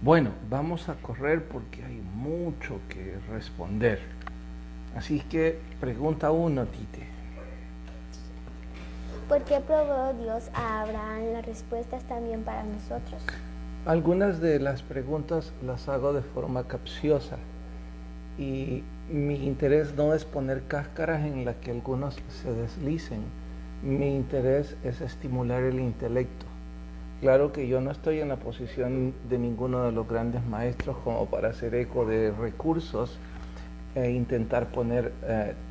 Bueno, vamos a correr porque hay mucho que responder. Así que pregunta 1, Tite. ¿Por qué probó Dios a Abraham? La respuesta es también para nosotros. Algunas de las preguntas las hago de forma capciosa y mi interés no es poner cáscaras en las que algunos se deslicen. Mi interés es estimular el intelecto. Claro que yo no estoy en la posición de ninguno de los grandes maestros como para hacer eco de recursos e intentar poner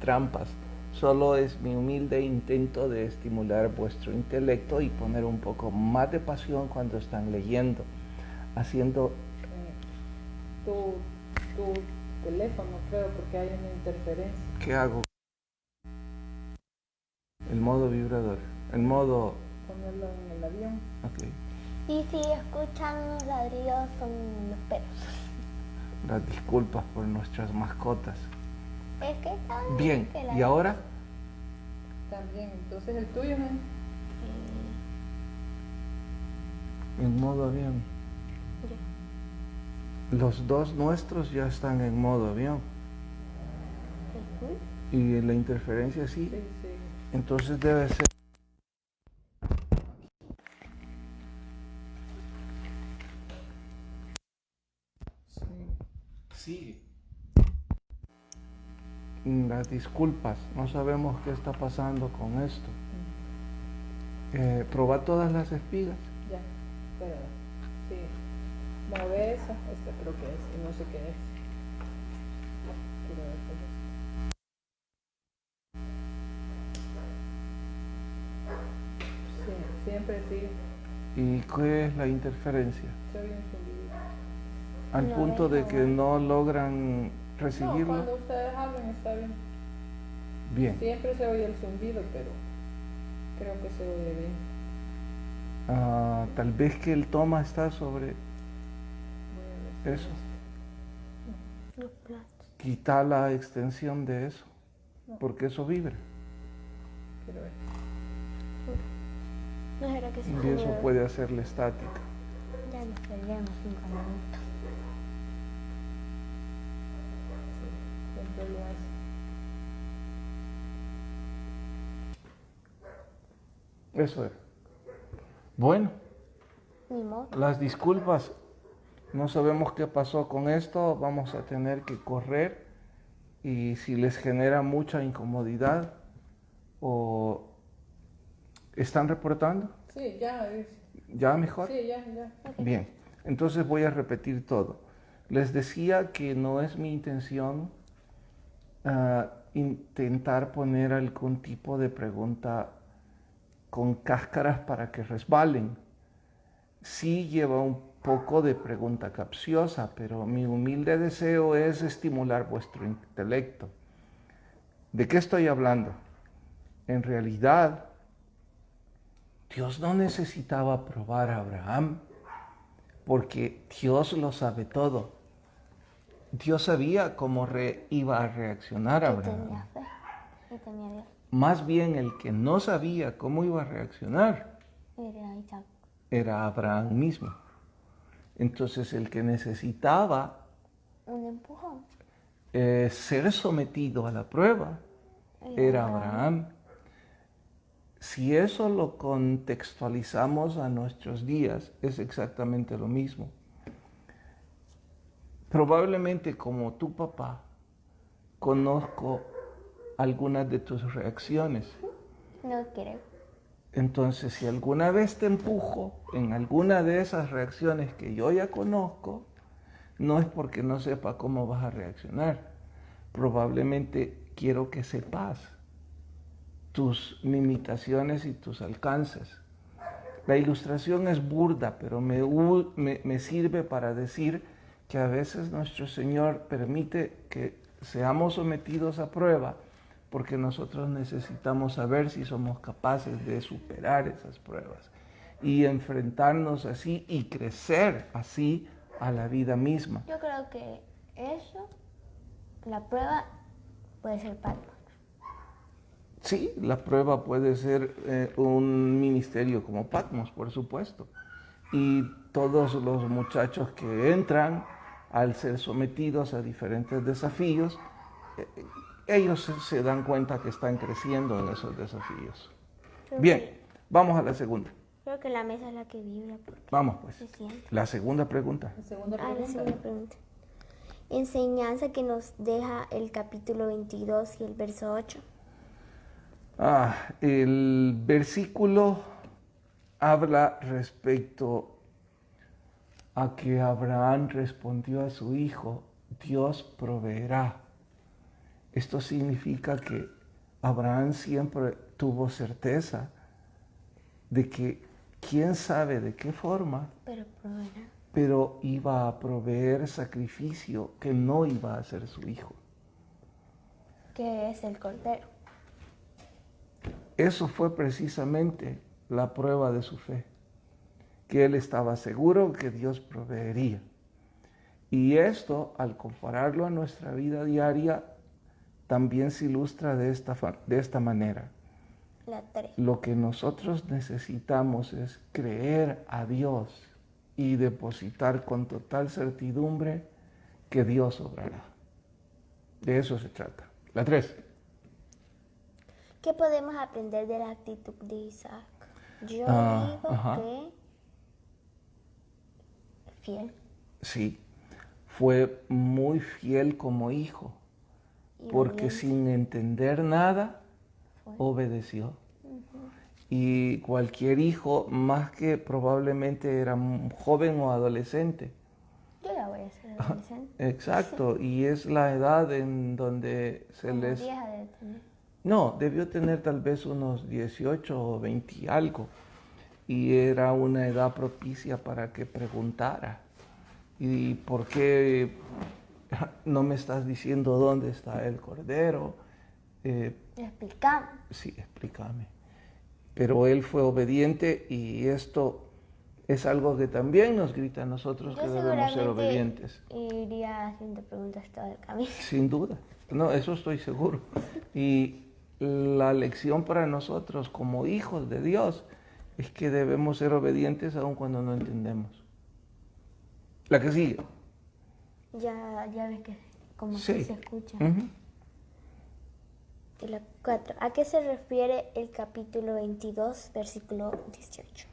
trampas. Solo es mi humilde intento de estimular vuestro intelecto y poner un poco más de pasión cuando están leyendo, haciendo... Tu teléfono, creo, porque hay una interferencia. ¿Qué hago? El modo vibrador, el modo... Ponerlo en el avión. Ok. Y si escuchan unos ladridos son los perros. Las disculpas por nuestras mascotas. Es que están... Bien, ¿y ahora? También, entonces el tuyo, ¿no? En modo avión. Los dos nuestros ya están en modo avión. Y la interferencia sí. Sí. Entonces debe ser... Sigue. Las disculpas, no sabemos qué está pasando con esto. Proba todas las espigas. Ya, pero sí. Mueve esa, esta creo que es, y no sé qué es. Quiero ver qué es. Sí, siempre sigue. ¿Y qué es la interferencia? Se oye un zumbido. Al punto de que no logran recibirlo. No, cuando ustedes hablan está bien. Bien. Siempre se oye el zumbido, pero creo que se oye bien. Tal vez que el toma está sobre Voy a ver si eso. Los platos. Quita la extensión de eso, No. porque eso vibra. Quiero ver. No será que se Y eso puede hacerle estática. Ya nos perdemos 5 minutos. Sí, siempre lo hace. Eso es. Bueno, Ni modo. las disculpas, no sabemos qué pasó con esto, vamos a tener que correr y si les genera mucha incomodidad o están reportando, Sí, ya es. ¿ya mejor? Sí, ya. Okay. Bien, entonces voy a repetir todo. Les decía que no es mi intención intentar poner algún tipo de pregunta con cáscaras para que resbalen. Sí lleva un poco de pregunta capciosa, pero mi humilde deseo es estimular vuestro intelecto. ¿De qué estoy hablando? En realidad, Dios no necesitaba probar a Abraham, porque Dios lo sabe todo. Dios sabía cómo iba a reaccionar Abraham. Tenía fe y tenía Dios. Más bien el que no sabía cómo iba a reaccionar Era Isaac. era Abraham mismo. Entonces el que necesitaba Un empujón. ser sometido a la prueba era Abraham. Si eso lo contextualizamos a nuestros días, es exactamente lo mismo. Probablemente como tu papá, conozco algunas de tus reacciones. No creo. Entonces, si alguna vez te empujo en alguna de esas reacciones que yo ya conozco, no es porque no sepa cómo vas a reaccionar. Probablemente quiero que sepas tus limitaciones y tus alcances. La ilustración es burda, pero me sirve para decir que a veces nuestro Señor permite que seamos sometidos a prueba porque nosotros necesitamos saber si somos capaces de superar esas pruebas y enfrentarnos así y crecer así a la vida misma. Yo creo que eso, la prueba, puede ser Patmos. Sí, la prueba puede ser un ministerio como Patmos, por supuesto. Y todos los muchachos que entran, al ser sometidos a diferentes desafíos, ellos se dan cuenta que están creciendo en esos desafíos. Bien, vamos a la segunda. Creo que la mesa es la que vibra. Vamos pues. Se siente. La segunda pregunta. La segunda La pregunta. segunda pregunta. Enseñanza que nos deja el capítulo 22 y el verso 8. El versículo habla respecto a que Abraham respondió a su hijo, Dios proveerá. Esto significa que Abraham siempre tuvo certeza de que quién sabe de qué forma, Pero proveerá. pero iba a proveer sacrificio que no iba a ser su hijo. Que es el cordero. Eso fue precisamente la prueba de su fe, que él estaba seguro que Dios proveería. Y esto, al compararlo a nuestra vida diaria, también se ilustra de esta manera. La 3. Lo que nosotros necesitamos es creer a Dios y depositar con total certidumbre que Dios obrará. De eso se trata. La 3. ¿Qué podemos aprender de la actitud de Isaac? Yo digo ajá. que fiel. Sí, fue muy fiel como hijo, Y porque obediente. sin entender nada, Fue. obedeció. Y cualquier hijo, más que probablemente era joven o adolescente. Yo ya voy a ser adolescente. Exacto, y es la edad en donde se Como les... vieja de tener. No, debió tener tal vez unos 18 o 20 y algo. Y era una edad propicia para que preguntara. ¿Y por qué no me estás diciendo dónde está el cordero? Explicamos. Sí, explícame. Pero él fue obediente y esto es algo que también nos grita a nosotros que Yo debemos ser seguramente obedientes. iría haciendo preguntas todo el camino. Sin duda. No, eso estoy seguro. Y la lección para nosotros como hijos de Dios es que debemos ser obedientes aun cuando no entendemos. La que sigue. Ya ves que como Sí. que se escucha. Ujú. Y la 4. ¿A qué se refiere el capítulo 22, versículo 18?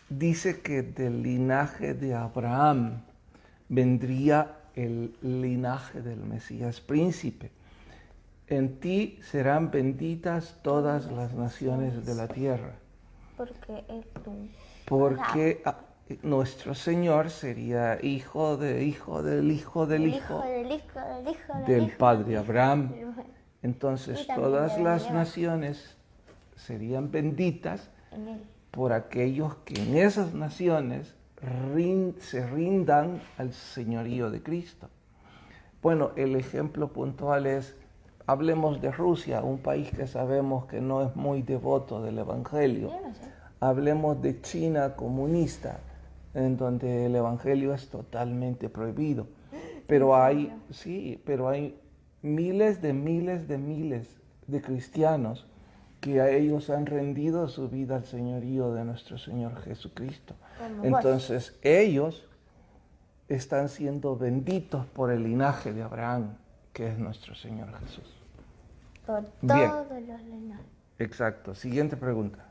Dice que del linaje de Abraham vendría el linaje del Mesías príncipe. En ti serán benditas todas las naciones de la tierra, Porque es tú. porque nuestro Señor sería hijo del hijo del hijo del hijo del padre Abraham. Entonces Y también todas de las Eva. naciones serían benditas En él. por aquellos que en esas naciones se rindan al señorío de Cristo. Bueno, el ejemplo puntual es, hablemos de Rusia, un país que sabemos que no es muy devoto del Evangelio. Yo no sé. Hablemos de China comunista, en donde el Evangelio es totalmente prohibido. Pero hay miles de cristianos que a ellos han rendido su vida al señorío de nuestro Señor Jesucristo. Como Entonces ellos están siendo benditos por el linaje de Abraham, que es nuestro Señor Jesús. Por Bien. todos los linajes. Exacto. Siguiente pregunta.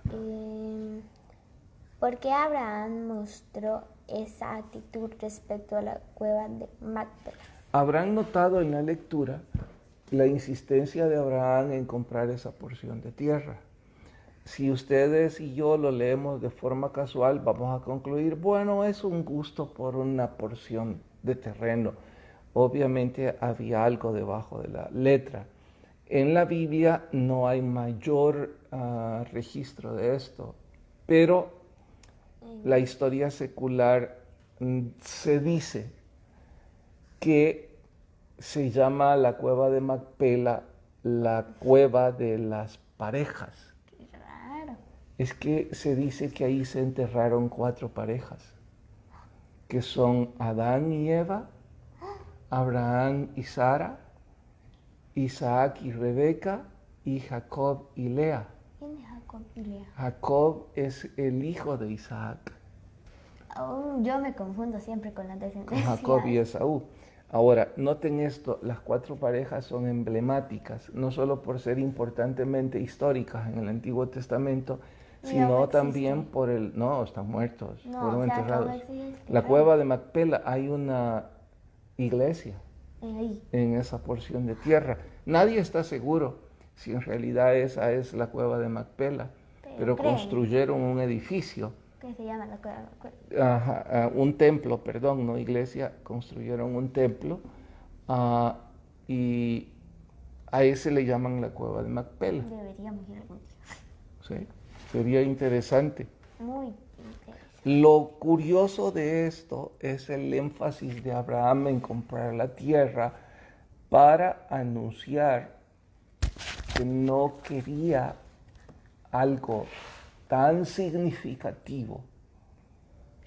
¿Por qué Abraham mostró esa actitud respecto a la cueva de Macpela? Habrán notado en la lectura la insistencia de Abraham en comprar esa porción de tierra. Si ustedes y yo lo leemos de forma casual, vamos a concluir, bueno, es un gusto por una porción de terreno. Obviamente había algo debajo de la letra. En la Biblia no hay mayor registro de esto, pero la historia secular se dice que se llama la cueva de Macpela la cueva de las parejas. Qué raro. Es que se dice que ahí se enterraron 4 parejas, que son Adán y Eva, Abraham y Sara, Isaac y Rebeca, y Jacob y Lea. ¿Quién es Jacob? Jacob y Lea. Jacob es el hijo de Isaac, Yo me confundo siempre con la con descendencia. Jacob y Esaú. Ahora, noten esto, las 4 parejas son emblemáticas, no solo por ser importantemente históricas en el Antiguo Testamento, Y sino aún también existen. por el... No, están muertos, No, fueron o sea, que enterrados. aún existen. La cueva de Macpela, hay una iglesia Ahí. en esa porción de tierra. Nadie está seguro si en realidad esa es la cueva de Macpela, pero creen. construyeron un edificio, ¿Qué se llama la cueva? un templo, perdón, no iglesia, construyeron un templo y a ese le llaman la cueva de Macpela. Deberíamos ir algún día. ¿Sí? Sería interesante. Muy interesante. Lo curioso de esto es el énfasis de Abraham en comprar la tierra para anunciar que no quería algo tan significativo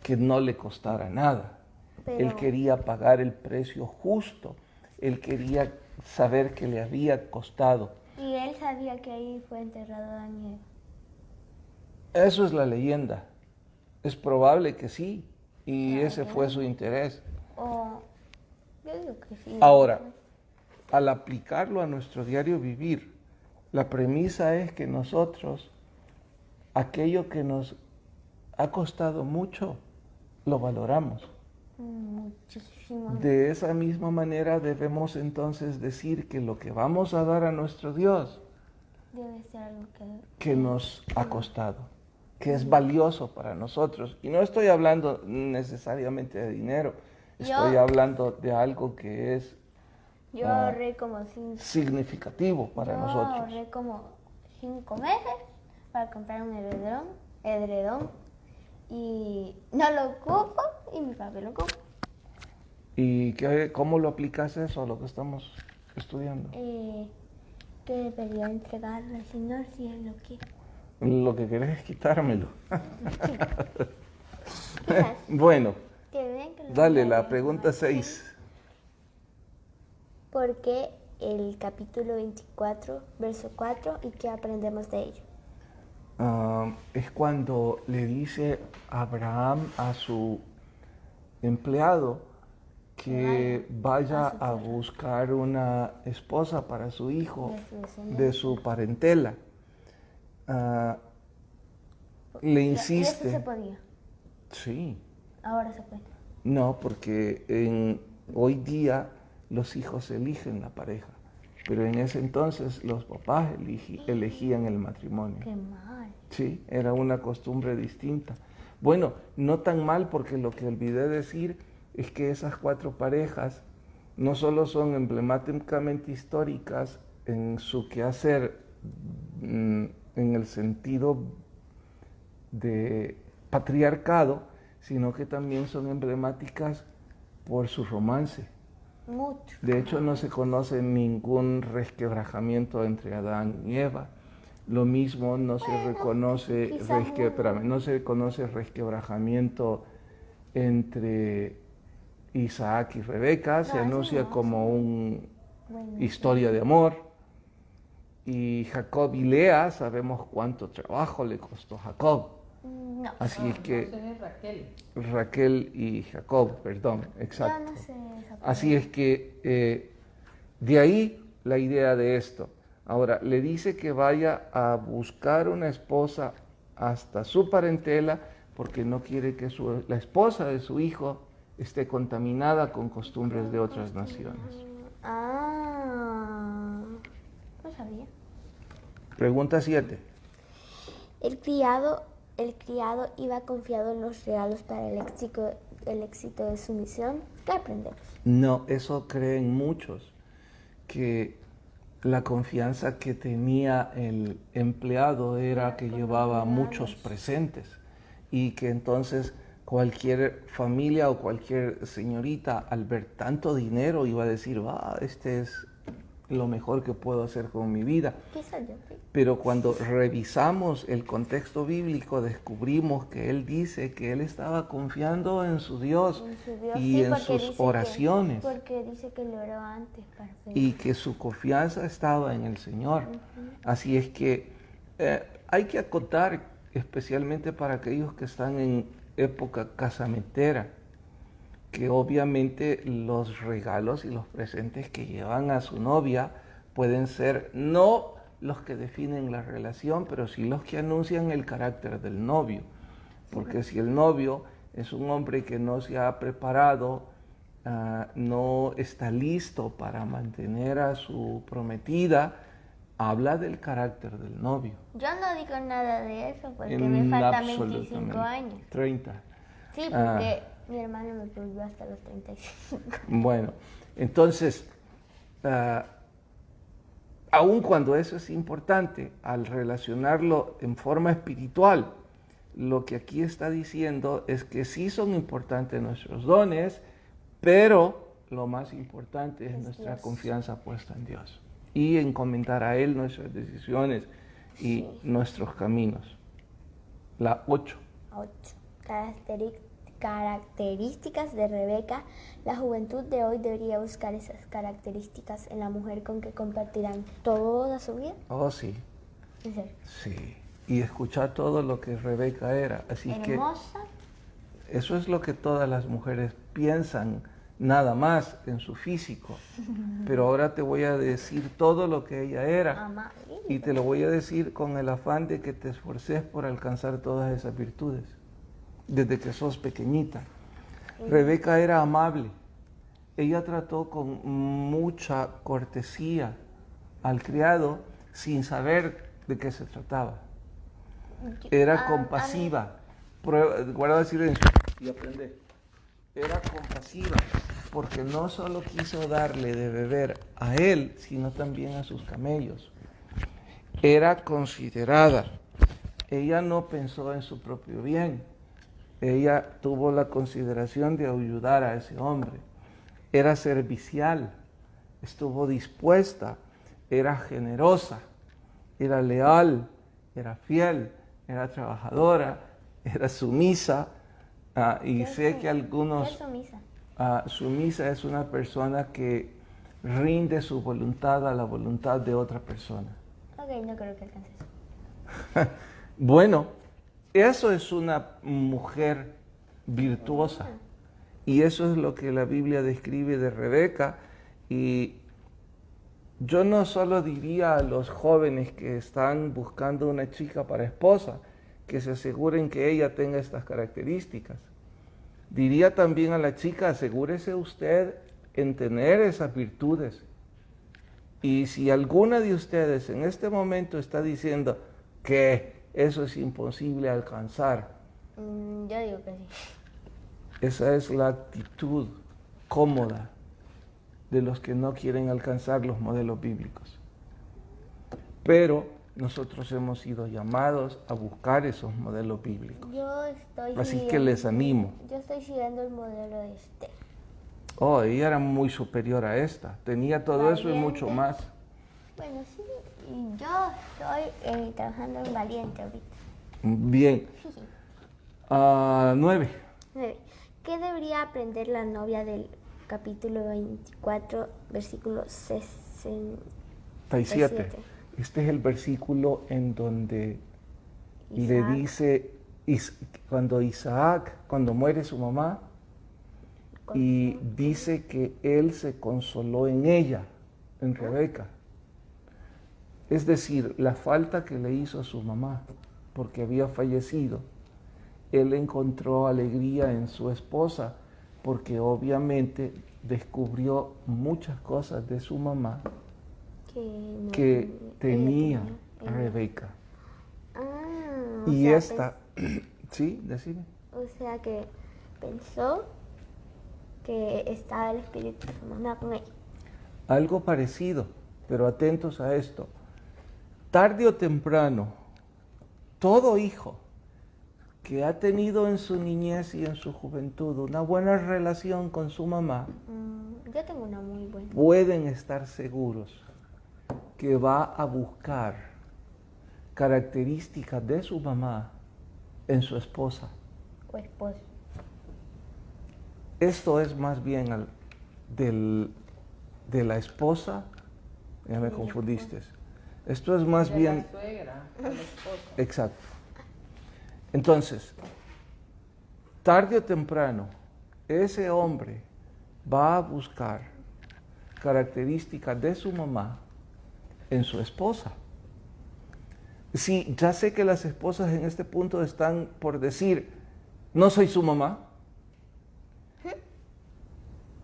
que no le costara nada. Él Pero- quería pagar el precio justo, él quería saber que le había costado. Y él sabía que ahí fue enterrado Adán y Eva. Eso es la leyenda. Es probable que sí, y ese fue su interés. O yo digo que sí. Ahora, al aplicarlo a nuestro diario vivir, la premisa es que nosotros, aquello que nos ha costado mucho, lo valoramos. Muchísimo. De esa misma manera debemos entonces decir que lo que vamos a dar a nuestro Dios, Debe ser algo que nos ha costado, que es valioso para nosotros. Y no estoy hablando necesariamente de dinero, estoy hablando de algo que es Yo ahorré como 5 significativo para nosotros. ahorré como 5 meses para comprar un edredón y no lo ocupo y mi papá lo ocupa. ¿Y cómo lo aplicas eso a lo que estamos estudiando? Que debería entregarlo al Señor si Él lo quiere. Lo que querés es quitármelo. Quizás. Bueno, Que ven que lo dale, voy a la leer. pregunta 6. ¿Por qué el capítulo 24, verso 4 y qué aprendemos de ello? Es cuando le dice Abraham a su empleado que vaya a buscar una esposa para su hijo de su parentela. Le Y eso se insiste. podía. Sí. Ahora se puede. No, porque hoy día los hijos eligen la pareja, pero en ese entonces los papás elegían el matrimonio. Qué mal. Sí, era una costumbre distinta. Bueno, no tan mal porque lo que olvidé decir es que esas 4 parejas no solo son emblemáticamente históricas en su quehacer, en el sentido de patriarcado, sino que también son emblemáticas por su romance. Mucho. De hecho, no se conoce ningún resquebrajamiento entre Adán y Eva. Lo mismo no se reconoce, no se conoce resquebrajamiento entre Isaac y Rebeca, se anuncia como una historia de amor. Y Jacob y Lea, sabemos cuánto trabajo le costó a Jacob. No. Así es que No sé, Raquel. Raquel y Jacob, perdón, Yo exacto. no sé esa Así es que de ahí la idea de esto. Ahora, le dice que vaya a buscar una esposa hasta su parentela porque no quiere que la esposa de su hijo esté contaminada con costumbres de otras naciones. No sabía. Pregunta 7. El criado iba confiado en los regalos para el éxito de su misión. ¿Qué aprendemos? No, eso creen muchos, que la confianza que tenía el empleado era que llevaba muchos presentes y que entonces cualquier familia o cualquier señorita al ver tanto dinero iba a decir, este es lo mejor que puedo hacer con mi vida. Quizás yo. Pero cuando revisamos el contexto bíblico descubrimos que él dice que él estaba confiando en su Dios y Sí, en porque sus dice oraciones porque dice que lo oró antes para pedir. y que su confianza estaba en el Señor. Así es que Hay que acotar, especialmente para aquellos que están en época casamentera, que obviamente los regalos y los presentes que llevan a su novia pueden ser no los que definen la relación, pero sí los que anuncian el carácter del novio. Porque si el novio es un hombre que no se ha preparado, no está listo para mantener a su prometida, habla del carácter del novio. Yo no digo nada de eso porque me faltan 25 Absolutamente. años. 30. Sí, porque mi hermano me prohibió hasta los 35. Bueno, entonces, aun cuando eso es importante, al relacionarlo en forma espiritual, lo que aquí está diciendo es que sí son importantes nuestros dones, pero lo más importante es nuestra Dios. confianza puesta en Dios y encomendar a Él nuestras decisiones y nuestros caminos. La 8. 8. Características de Rebeca. La juventud de hoy debería buscar esas características en la mujer con que compartirán toda su vida. Oh, sí. ¿En serio? Sí. Y escuchar todo lo que Rebeca era. Así Hermosa. que eso es lo que todas las mujeres piensan, nada más en su físico. Pero ahora te voy a decir todo lo que ella era. Amable. Y te lo voy a decir con el afán de que te esforces por alcanzar todas esas virtudes, desde que sos pequeñita. Rebeca era amable. Ella trató con mucha cortesía al criado sin saber de qué se trataba. Era compasiva. Guarda silencio y aprende. Era compasiva porque no solo quiso darle de beber a él, sino también a sus camellos. Era considerada. Ella no pensó en su propio bien. Ella tuvo la consideración de ayudar a ese hombre. Era servicial, estuvo dispuesta, era generosa, era leal, era fiel, era trabajadora, era sumisa. Y sé que algunos... ¿Qué es sumisa? Sumisa es una persona que rinde su voluntad a la voluntad de otra persona. Ok, no creo que alcance eso. Bueno, eso es una mujer virtuosa. Y eso es lo que la Biblia describe de Rebeca. Y yo no solo diría a los jóvenes que están buscando una chica para esposa, que se aseguren que ella tenga estas características. Diría también a la chica, asegúrese usted en tener esas virtudes. Y si alguna de ustedes en este momento está diciendo que eso es imposible alcanzar, Yo digo que sí. esa es la actitud cómoda de los que no quieren alcanzar los modelos bíblicos. Pero nosotros hemos sido llamados a buscar esos modelos bíblicos. Yo estoy Así que les animo. Yo estoy siguiendo el modelo de Esther. Oh, ella era muy superior a esta. Tenía todo eso y mucho más. Bueno, sí, y yo estoy trabajando en Valiente ahorita. Bien. 9. ¿Qué debería aprender la novia del capítulo 24, versículo 67? Este es el versículo en donde le dice, cuando muere su mamá, y dice que él se consoló en ella, en Rebeca. Es decir, la falta que le hizo a su mamá, porque había fallecido, él encontró alegría en su esposa, porque obviamente descubrió muchas cosas de su mamá que tenía Rebeca. Y esta, sí, decime. O sea que pensó que estaba el espíritu de su mamá con ella. Algo parecido, pero atentos a esto. Tarde o temprano, todo hijo que ha tenido en su niñez y en su juventud una buena relación con su mamá, Yo tengo una muy buena. pueden estar seguros que va a buscar características de su mamá en su esposa. O esposo. Esto es más bien de la esposa, ya me confundiste, Esto es más De bien... la suegra, a la esposa. Exacto. Entonces, tarde o temprano, ese hombre va a buscar características de su mamá en su esposa. Sí, ya sé que las esposas en este punto están por decir, no soy su mamá.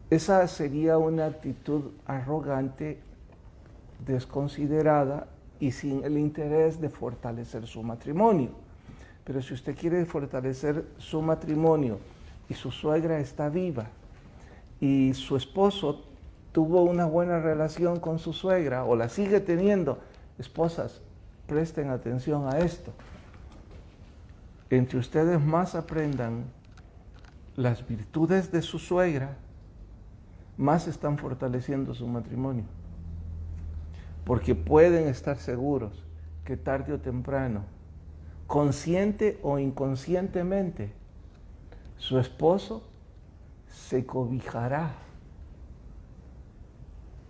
Esa sería una actitud arrogante, desconsiderada y sin el interés de fortalecer su matrimonio. Pero si usted quiere fortalecer su matrimonio y su suegra está viva y su esposo tuvo una buena relación con su suegra o la sigue teniendo, esposas, presten atención a esto. Entre ustedes más aprendan las virtudes de su suegra, más están fortaleciendo su matrimonio. Porque pueden estar seguros que tarde o temprano, consciente o inconscientemente, su esposo se cobijará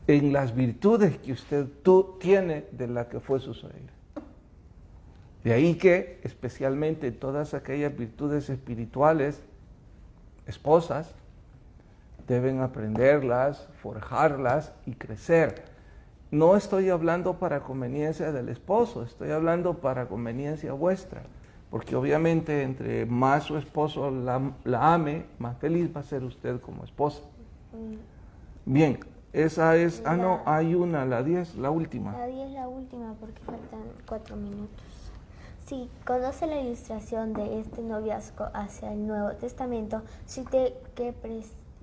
en las virtudes que usted tiene de la que fue su suegra. De ahí que, especialmente todas aquellas virtudes espirituales, esposas, deben aprenderlas, forjarlas y crecer. No estoy hablando para conveniencia del esposo, estoy hablando para conveniencia vuestra, porque obviamente entre más su esposo la ame, más feliz va a ser usted como esposa. Bien, esa es, no, hay una, la 10, la última. La 10 es la última porque faltan 4 minutos. Si conoce la ilustración de este noviazgo hacia el Nuevo Testamento, cite qué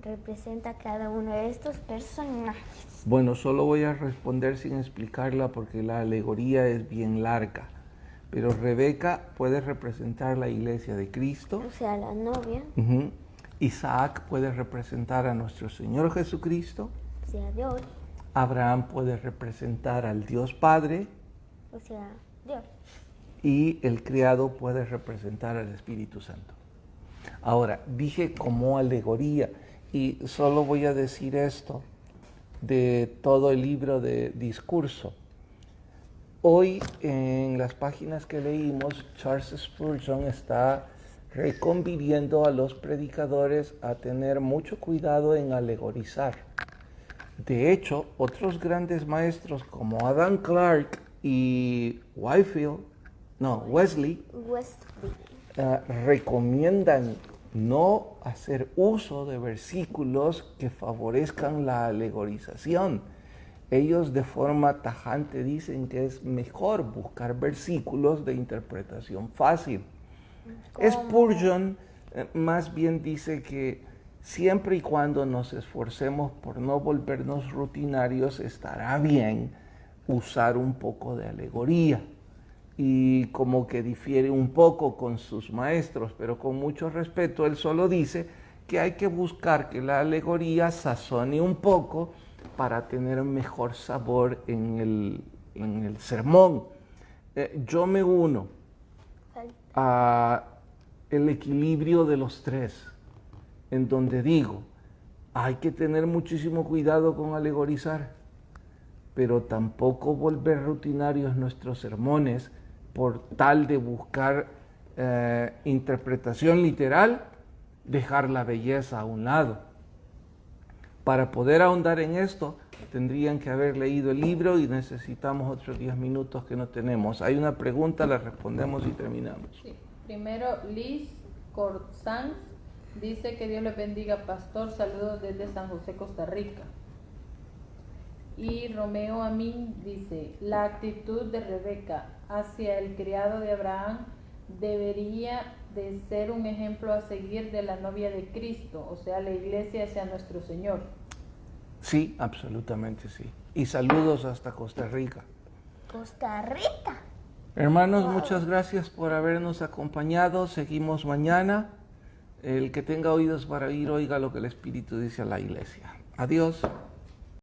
representa cada uno de estos personajes. Bueno, solo voy a responder sin explicarla porque la alegoría es bien larga. Pero Rebeca puede representar la iglesia de Cristo. O sea, la novia. Isaac puede representar a nuestro Señor Jesucristo. O sea, Dios. Abraham puede representar al Dios Padre. O sea, Dios. Y el criado puede representar al Espíritu Santo. Ahora, dije como alegoría, y solo voy a decir esto de todo el libro de discurso. Hoy, en las páginas que leímos, Charles Spurgeon está reconviniendo a los predicadores a tener mucho cuidado en alegorizar. De hecho, otros grandes maestros como Adam Clarke y Wesley recomiendan no hacer uso de versículos que favorezcan la alegorización. Ellos de forma tajante dicen que es mejor buscar versículos de interpretación fácil. Spurgeon más bien dice que siempre y cuando nos esforcemos por no volvernos rutinarios, estará bien usar un poco de alegoría. Y como que difiere un poco con sus maestros, pero con mucho respeto, él solo dice que hay que buscar que la alegoría sazone un poco para tener mejor sabor en el sermón. Yo me uno a el equilibrio de los tres, en donde digo, hay que tener muchísimo cuidado con alegorizar, pero tampoco volver rutinarios nuestros sermones por tal de buscar interpretación literal, dejar la belleza a un lado. Para poder ahondar en esto, tendrían que haber leído el libro y necesitamos otros 10 minutos que no tenemos. Hay una pregunta, la respondemos y terminamos. Sí. Primero, Liz Corzán dice que Dios le bendiga, pastor. Saludos desde San José, Costa Rica. Y Romeo Amin dice, la actitud de Rebeca hacia el criado de Abraham debería de ser un ejemplo a seguir de la novia de Cristo, o sea, la iglesia hacia nuestro Señor. Sí, absolutamente sí. Y saludos hasta Costa Rica. Costa Rica. Hermanos, muchas gracias por habernos acompañado. Seguimos mañana. El que tenga oídos para oír, oiga lo que el Espíritu dice a la iglesia. Adiós.